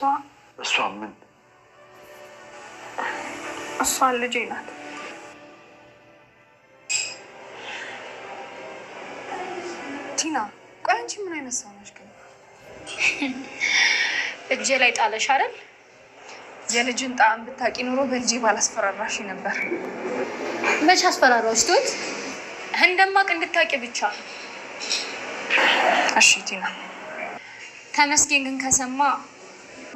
እሷ ምን? እሷ ልጄ ናት። ቲና ቆይ አንቺ ምን አይነት ሰው ነሽ ግን? እጄ ላይ ጣለሽ አይደል? የልጅን ጣዕም ብታውቂ ኑሮ በልጄ ባላስፈራራሽ ነበር። መች አስፈራራዎች? ትሁት እንደማቅ እንድታውቂ ብቻ። እሺ ቲና። ተመስገን ግን ከሰማ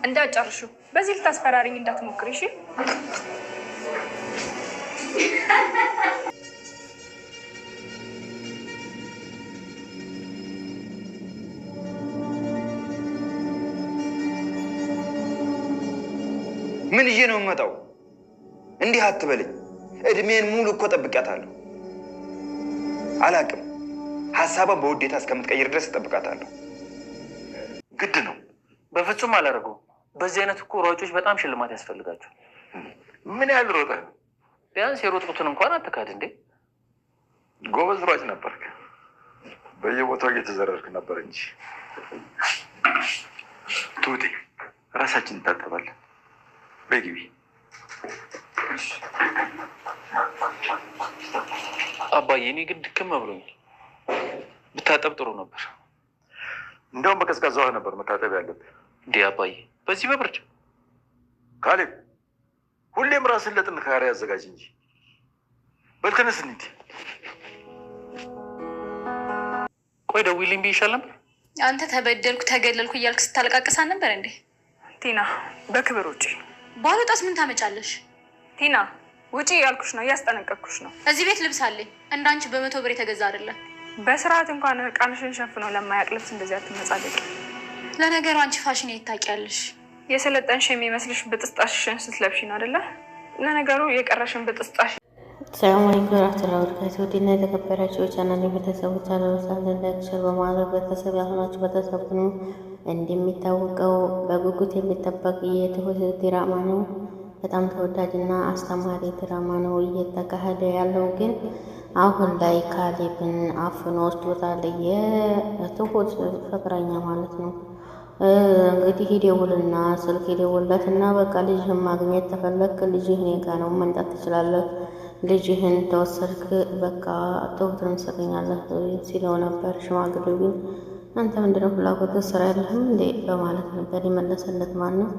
እንዳጨርሹ በዚህ ልታስፈራሪኝ እንዳትሞክሪ እሺ? ምን ይዤ ነው የምመጣው? እንዲህ አትበልኝ። እድሜን ሙሉ እኮ ጠብቂያታለሁ። አላቅም። ሀሳቧን በውዴታ እስከምትቀይር ድረስ እጠብቃታለሁ። ግድ ነው። በፍጹም አላደርገውም። በዚህ አይነት እኮ ሯጮች በጣም ሽልማት ያስፈልጋቸው። ምን ያህል ሮጠ? ቢያንስ የሮጥቁትን እንኳን አትካድ እንዴ። ጎበዝ ሯጭ ነበርክ። በየቦታው እየተዘረርክ ነበር እንጂ። ትሁቴ ራሳችን እንታጠባለን። በግቢ። አባዬ እኔ ግን ድክም ብሎኛል። ብታጠብ ጥሩ ነበር። እንዲያውም በቀዝቃዛ ውሃ ነበር መታጠብ ያለብህ። እንዴ አባዬ በዚህ በብርድ? ካሌብ ሁሌም ራስን ለጥንካሬ ያዘጋጅ እንጂ። በል ተነስ እንሂድ። ቆይ ደውዪልኝ ብዬሻል ነበር። አንተ ተበደልኩ ተገለልኩ እያልክ ስታለቃቅሳ ነበር እንዴ? ቲና በክብር ውጪ። ባልወጣስ ምን ታመጫለሽ? ቲና ውጪ ያልኩሽ ነው፣ እያስጠነቀቅኩሽ ነው። እዚህ ቤት ልብስ አለኝ። እንዳንቺ በ100 ብር የተገዛ አይደለም። በስርዓት እንኳን እርቃንሽን ሸፍነው ለማያውቅ ልብስ እንደዚህ አትመጻደቂ። ለነገሩ አንቺ ፋሽን የት ታውቂያለሽ? የሰለጠንሽ የሚመስልሽ ብጥስጣሽን ስትለብሺ ነው አይደለ? ለነገሩ የቀረሽን ብጥስጣሽ። ሰላም አለይኩም ወራህመቱላሂ ወበረካቱህ። ውድና የተከበራችሁ የቻናሌ ቤተሰቦች አለመሳለን ላይክ፣ ሼር በማድረግ ቤተሰብ ያልሆናችሁ ቤተሰብ ሁኑ። እንደሚታወቀው በጉጉት የሚጠበቅ የትሁት ድራማ ነው። በጣም ተወዳጅና አስተማሪ ድራማ ነው እየተካሄደ ያለው። ግን አሁን ላይ ካሌብን አፍኖ ወስዶታል። የትሁት ፍቅረኛ ማለት ነው። እንግዲህ ይደውልና ስልክ ይደውልለትና በቃ ልጅህን ማግኘት ተፈለክ ልጅህ እኔ ጋ ነው መምጣት ትችላለህ፣ ልጅህን ተወሰድክ በቃ ትሁትን ትሰጠኛለህ ሲለው ነበር። ሽማግሌው ግን አንተ ምንድነው ፍላጎት ስራ ያለህም እንዴ በማለት ነበር የመለሰለት። ማን ነው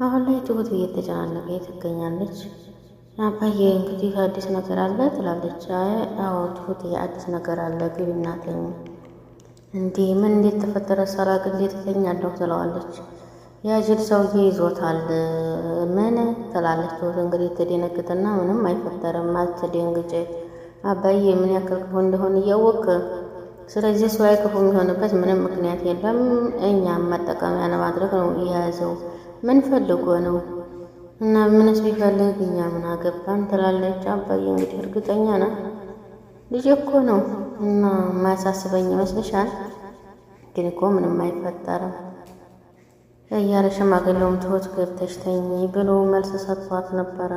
አሁን ላይ ትሁት እየተጨናነቀ ትገኛለች። አባዬ እንግዲህ አዲስ ነገር አለ ትላለች። አዎ ትሁት አዲስ ነገር አለ ግቢ እናተኝ። እንዴ ምን እንዴት ተፈጠረ? ሳላቅ እንዴት ተኛለሁ ትለዋለች። ያጅል ሰውዬ ይዞታል። ምን ትላለች ትሁት እንግዲህ ትደነግጥና ምንም አይፈጠርም አትደንግጭ አባዬ ምን ያክል ክፉ እንደሆነ እያወቅ ስለዚህ ሰው ላይ ክፉ የሚሆንበት ምንም ምክንያት የለም። እኛም መጠቀሚያ ለማድረግ ነው የያዘው። ምን ፈልጎ ነው እና ምንስ ቢፈልግ እኛ ምን አገባን ትላለች። አባዬ እንግዲህ እርግጠኛ ናት ልጅ እኮ ነው እና የማያሳስበኝ ይመስልሻል? ግን እኮ ምንም አይፈጠርም እያለ ሽማግሌውም ትሁት ገብተሽ ተኝ ብሎ መልስ ሰጥቷት ነበረ።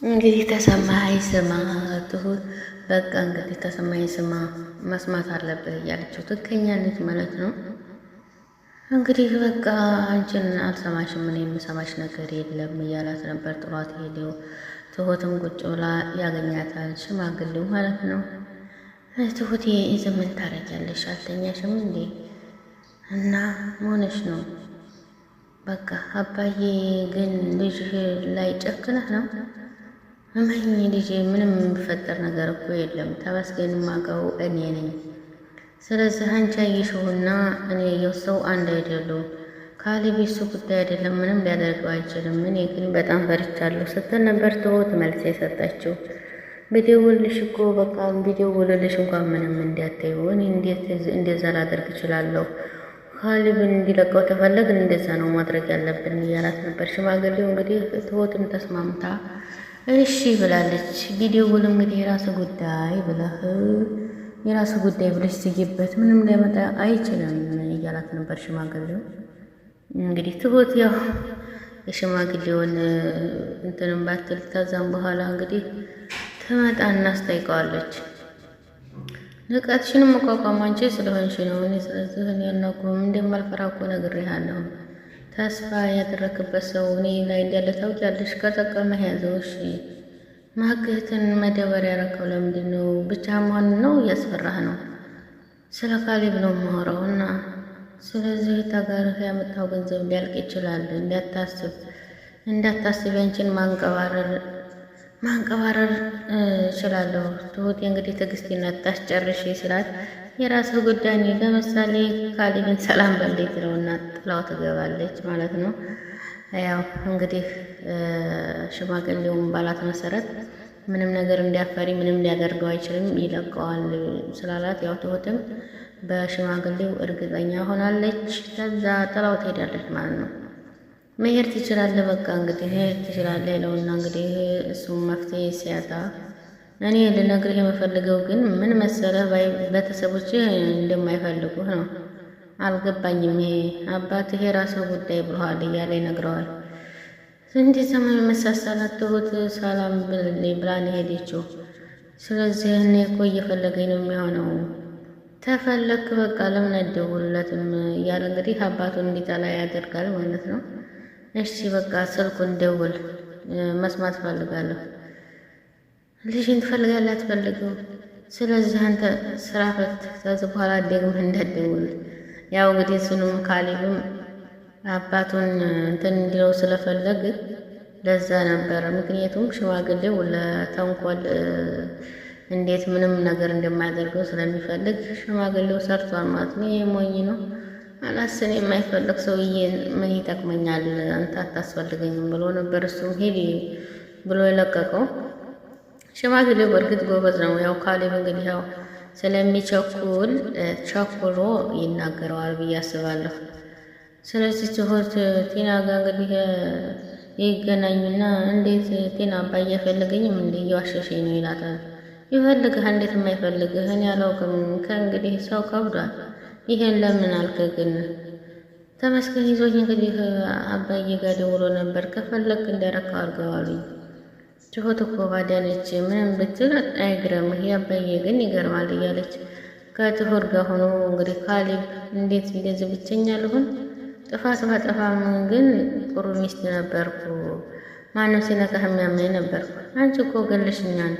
እንግዲህ ተሰማኸኝ ስማ ትሁት በቃ እንግዲህ ተሰማኸኝ ስማ መስማት አለብህ እያለችው ትገኛለች ማለት ነው። እንግዲህ በቃ አንቺን አልሰማሽም ምን የምሰማሽ ነገር የለም እያላት ነበር። ጥሯት ሄደው ትሁትም ቁጭ ብላ ያገኛታል ሽማግሌው ማለት ነው። ትሁቴ ዝም ምን ታረጊያለሽ? አልተኛሽም እንዴ? እና መሆንሽ ነው በቃ አባዬ ግን ልጅህ ላይ ጨክነህ ነው? እመኝ ልጄ ምንም የሚፈጠር ነገር እኮ የለም። ተመስገን ማቀው እኔ ነኝ። ስለዚህ አንቺ ያየሽውና እኔ ያየው ሰው አንድ አይደሉም። ካሌብ እሱ ጉዳይ አይደለም፣ ምንም ሊያደርገው አይችልም። እኔ ግን በጣም ፈርቻለሁ ስትል ነበር ትሁት መልስ የሰጠችው። ቢደውልልሽ እኮ በቃ ቢደውልልሽ እንኳን ምንም እንዳትዪው እኔ እንዴት እንደዛ ላደርግ እችላለሁ? ካሌብን እንዲለቀው ተፈለግን እንደዛ ነው ማድረግ ያለብን እያላት ነበር ሽማግሌው። እንግዲህ ትሁትም ተስማምታ እሺ ብላለች። ቢደውል እንግዲህ የራስ ጉዳይ ብለህ የራስ ጉዳይ ብለሽ ትይበት ምንም ሊያመጣ አይችልም እያላት ነበር ሽማግሌው። እንግዲህ ትሁት ያው የሽማግሌውን እንትንም ባትል ከዛም በኋላ እንግዲህ ትመጣ እናስጠይቀዋለች። ንቀትሽንም መቋቋም አንቺ ስለሆንሽ ነው። እኔ ስለዚህ እኔ ያናቁም እንደማልፈራ እኮ ነግሬሃለሁ። ተስፋ ያደረክበት ሰው እኔ ላይ እንዳለ ታውቂያለሽ። ከጠቀመህ ያዘው። እሺ ማግህትን መደበር ያረከው ለምንድን ነው? ብቻ መሆን ነው እያስፈራህ ነው? ስለ ካሌብ ነው የማወራው እና ስለዚህ ተጋርህ ያመጣው ገንዘብ ሊያልቅ ይችላል። እንዳታስብ ያንቺን ማንቀባረር እችላለሁ። ትሁት እንግዲህ ትዕግስትና ታስጨርሽ ሲላት የራስህ ጉዳይ ነው። ለምሳሌ ካሌብን ሰላም በልዴ ትለውና ጥላው ትገባለች ማለት ነው። ያው እንግዲህ ሽማግሌውም ባላት መሰረት ምንም ነገር እንዲያፈሪ ምንም ሊያደርገው አይችልም ይለቀዋል ስላላት ያው ትሁትም በሽማግሌው እርግጠኛ ሆናለች። ከዛ ጥላው ትሄዳለች ማለት ነው። መሄድ ትችላለህ፣ በቃ እንግዲህ መሄድ ትችላለህ ይለውና እንግዲህ እሱም መፍትሄ ሲያጣ እኔ ልነግርህ የምፈልገው ግን ምን መሰለህ ቤተሰቦች እንደማይፈልጉህ ነው። አልገባኝም። ይሄ አባትህ የራስህ ጉዳይ ብሎሃል እያለ ይነግረዋል። እንዴት ዘመን መሳሳላት ትሁት ሰላም ብላን ሄደችው። ስለዚህ እኔ እኮ እየፈለገኝ ነው የሚሆነው። ተፈለክ በቃ ለምን አትደውልለትም እያለ እንግዲህ አባቱን እንዲጠላ ያደርጋል ማለት ነው። እሺ በቃ ስልኩን ደውል፣ መስማት ፈልጋለሁ። ልጅን ትፈልጋለህ አትፈልገው? ስለዚህ አንተ ስራ ፈት ከዚህ በኋላ ደግመህ እንዳትደውል። ያው እንግዲህ እሱንም ካሌብም አባቱን እንትን እንዲለው ስለፈለግ ለዛ ነበረ። ምክንያቱም ሽማግሌው ለተንኮል እንዴት ምንም ነገር እንደማያደርገው ስለሚፈልግ ሽማግሌው ሰርቷል ማለት ነው። ይሄ ሞኝ ነው። አላስን የማይፈልግ ሰውዬ ምን ይጠቅመኛል፣ አንተ አታስፈልገኝም ብሎ ነበር እሱም ሄድ ብሎ የለቀቀው። ሽማግሌው በእርግጥ ጎበዝ ነው። ያው ካሌብ እንግዲህ ያው ስለሚቸኩል ቸኩሎ ይናገረዋል ብዬ አስባለሁ። ስለዚህ ትሁት ቴና ጋር እንግዲህ ይገናኙና እንዴት ቴና አባዬ አይፈልገኝም እንዴ እየዋሸሸኝ ነው ይላታል። ይፈልግህ እንዴት የማይፈልግህ እኔ አላውቅም። ከእንግዲህ ሰው ከብዷል። ይሄን ለምን አልክ ግን? ተመስገን ይዞኝ እንግዲህ አባዬ ጋር ደውሎ ነበር። ከፈለክ እንዳረካው አድርገዋሉኝ። ትሁት እኮ ባዳነች ምንም ብትል አይግረምህ፣ የአባዬ ግን ይገርማል እያለች ከትሁት ጋር ሆኖ እንግዲህ ካሌብ እንዴት እንደዚህ ብቸኛ ልሁን? ጥፋት ባጠፋም ግን ጥሩ ሚስት ነበርኩ። ማንም ሲነካህ የሚያመኝ ነበርኩ። አንቺ እኮ ገለሽኛል።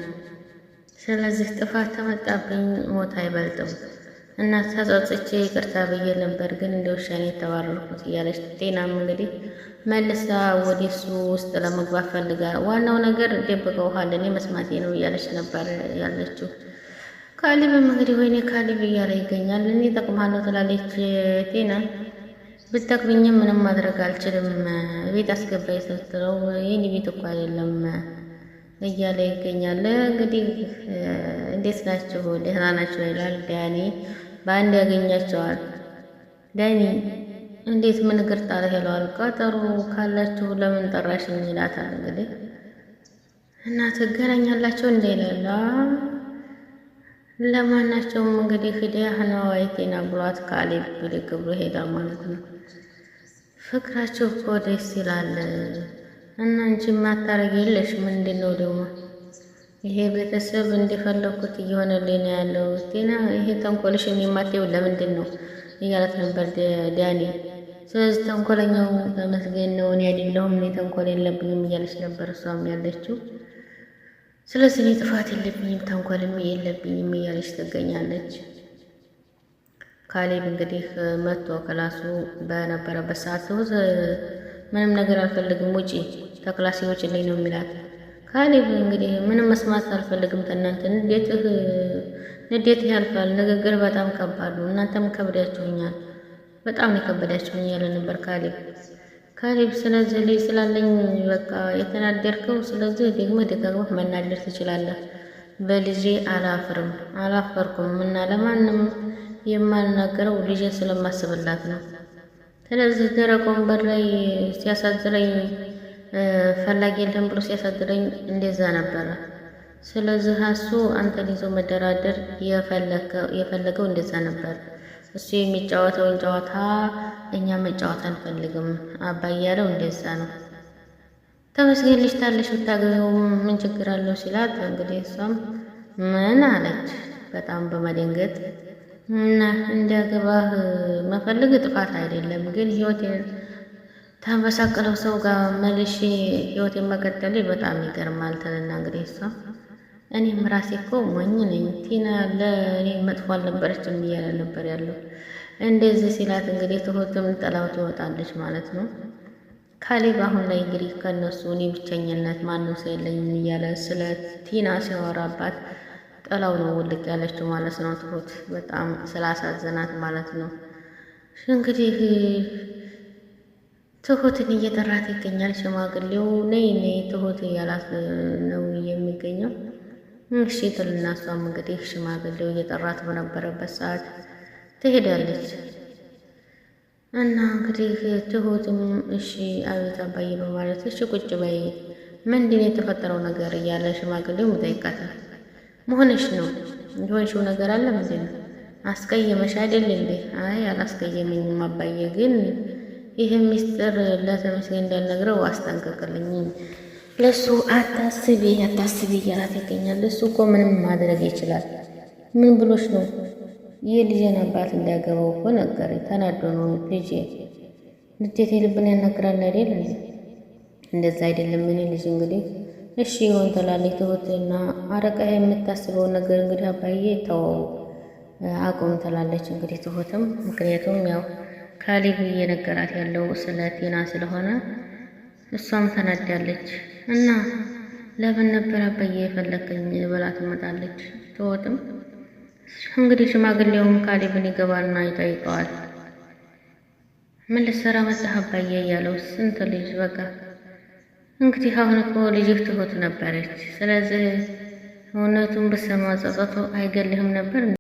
ስለዚህ ጥፋት ተመጣብኝ ሞት አይበልጥም እና ተጸጽቼ ይቅርታ ብዬ ነበር፣ ግን እንደ ውሻ ነው የተባረርኩት እያለች ጤናም እንግዲህ መልሳ ወደ እሱ ውስጥ ለመግባት ፈልጋ ዋናው ነገር ደብቀውሃል እኔ መስማቴ ነው እያለች ነበር ያለችው። ካሌብም እንግዲህ ወይኔ ካሌብ እያለ ይገኛል። እኔ እጠቅምሃለሁ ትላለች ጤና። ብትጠቅምኝም ምንም ማድረግ አልችልም፣ ቤት አስገባኝ ስትለው የኔ ቤት እኮ አይደለም እያለ ይገኛል። እንግዲህ እንዴት ናችሁ ደህና ናቸው ይላል ዳኒ። በአንድ ያገኛቸዋል። ዳኒ እንዴት ምን እግር ጣለህ ይለዋል። ቀጠሮ ካላችሁ ለምን ጠራሽኝ ይላታል። እንግዲህ እና ትገናኛላችሁ እንደ ይላል። ለማናቸውም እንግዲህ ሂዲያ ነው አይቴና ብሏት ካሌብ ብድግ ብሎ ሄዳል ማለት ነው። ፍቅራችሁ እኮ ደስ ይላል እና አንቺ ማታረግ የለሽ ምንድን ነው ደግሞ? ይሄ ቤተሰብ እንደፈለኩት እየሆነልኝ ነው ያለው። ጤና ይሄ ተንኮልሽን የማትይው ለምንድን ነው እያለት ነበር ዳኒ። ስለዚህ ተንኮለኛው ተመስገን ነው እኔ አይደለሁም፣ እኔ ተንኮል የለብኝም እያለች ነበር እሷም ያለችው። ስለዚህ እኔ ጥፋት የለብኝም ተንኮልም የለብኝም እያለች ትገኛለች። ካሌብ እንግዲህ መጥቶ ክላሱ በነበረበት ሰዓት ምንም ነገር አልፈልግም ውጪ ተክላሴ ውጭልኝ ነው የሚላት። ካሌብ እንግዲህ ምንም መስማት አልፈልግም ከእናንተ ንዴትህ ያልፋል፣ ንግግር በጣም ከባድ ነው፣ እናንተም ከብዳችሁኛል፣ በጣም ነው ከበዳችሁኝ ያለ ነበር ካሌብ። ስለዚህ ልጅ ስላለኝ በቃ የተናደርከው፣ ስለዚህ ደጋግመህ መናደር ትችላለህ። በልጄ አላፈርኩም እና ለማንም የማልናገረው ልጄ ስለማስብላት ነው። ስለዚህ ደረቅ ወንበር ላይ ሲያሳድረኝ ፈላጊ የለም ብሎ ሲያሳድረኝ እንደዛ ነበረ። ስለዚህ እሱ አንተን ይዞ መደራደር የፈለገው እንደዛ ነበር። እሱ የሚጫወተውን ጨዋታ እኛ መጫወት አንፈልግም አባዬ ያለው እንደዛ ነው። ተመስገን ልጅ ታለሽ ብታገቢው ምን ችግር አለው ሲላት እንግዲህ እሷም ምን አለች? በጣም በመደንገጥ እና እንዲያገባህ መፈለግ ጥፋት አይደለም፣ ግን ህይወቴን ተመሳቀለው ሰው ጋር መልሼ ህይወቴን መቀጠሌ በጣም ይገርማል ትልና እንግዲህ እሷ እኔም ራሴ እኮ ሞኝ ነኝ፣ ቲና ለእኔ መጥፎ አልነበረችም እያለ ነበር ያለው። እንደዚህ ሲላት እንግዲህ ትሁትም ጥላው ትወጣለች ማለት ነው። ካሌብ አሁን ላይ እንግዲህ ከነሱ እኔ ብቸኝነት ማንም ሰው የለኝም እያለ ስለ ቲና ሲያወራባት ጥላው ነው ውልቅ ያለችው ማለት ነው። ትሁት በጣም ስላሳዘናት ማለት ነው። እንግዲህ ትሁትን እየጠራት ይገኛል ሽማግሌው። ነይ ነይ ትሁት እያላት ነው የሚገኘው። እሺ ትልና እሷም እንግዲህ ሽማግሌው እየጠራት በነበረበት ሰዓት ትሄዳለች እና እንግዲህ ትሁትም እሺ አቤት አባዬ በማለት እሺ ቁጭ በይ ምንድን ነው የተፈጠረው ነገር እያለ ሽማግሌው ይጠይቃታል። መሆንሽ ነው የሆንሽው ነገር አለ ምንድን ነው? አስቀየመሽ አይደል እንዴ? አይ አላስቀየመኝም አባዬ፣ ግን ይህ ሚስጥር ለተመስገን እንዳልነግረው አስጠንቀቅልኝ። ለሱ አታስቢ እያላት ይገኛል። እሱ እኮ ምንም ማድረግ ይችላል። ምን ብሎሽ ነው? የልጄን አባት እንዳያገባው እኮ ነገረኝ። ተናዶ ነው ልጄ። ልጄቴ ልብን ያናግራል አይደል? እንደዛ አይደለም። ምን ልጅ እንግዲህ እሺ ይሆን ትላለች ትሁትና አረቃ የምታስበው ነገር እንግዲህ አባዬ ተወው አቁም ትላለች እንግዲህ ትሁትም። ምክንያቱም ያው ካሌብ እየነገራት ያለው ስለ ቲና ስለሆነ እሷም ተናዳለች እና ለምን ነበር አባዬ የፈለከኝ ብላ ትመጣለች። ትሁትም እንግዲህ ሽማግሌውም ካሌብን ይገባልና ይጠይቀዋል። ምን ልትሰራ መጣህ አባዬ እያለው ስንት ልጅ በቃ እንግዲህ አሁን እኮ ልጅህ ትሁት ነበረች። ስለዚህ እውነቱን ብትሰማ ጸጸቱ አይገልህም ነበር?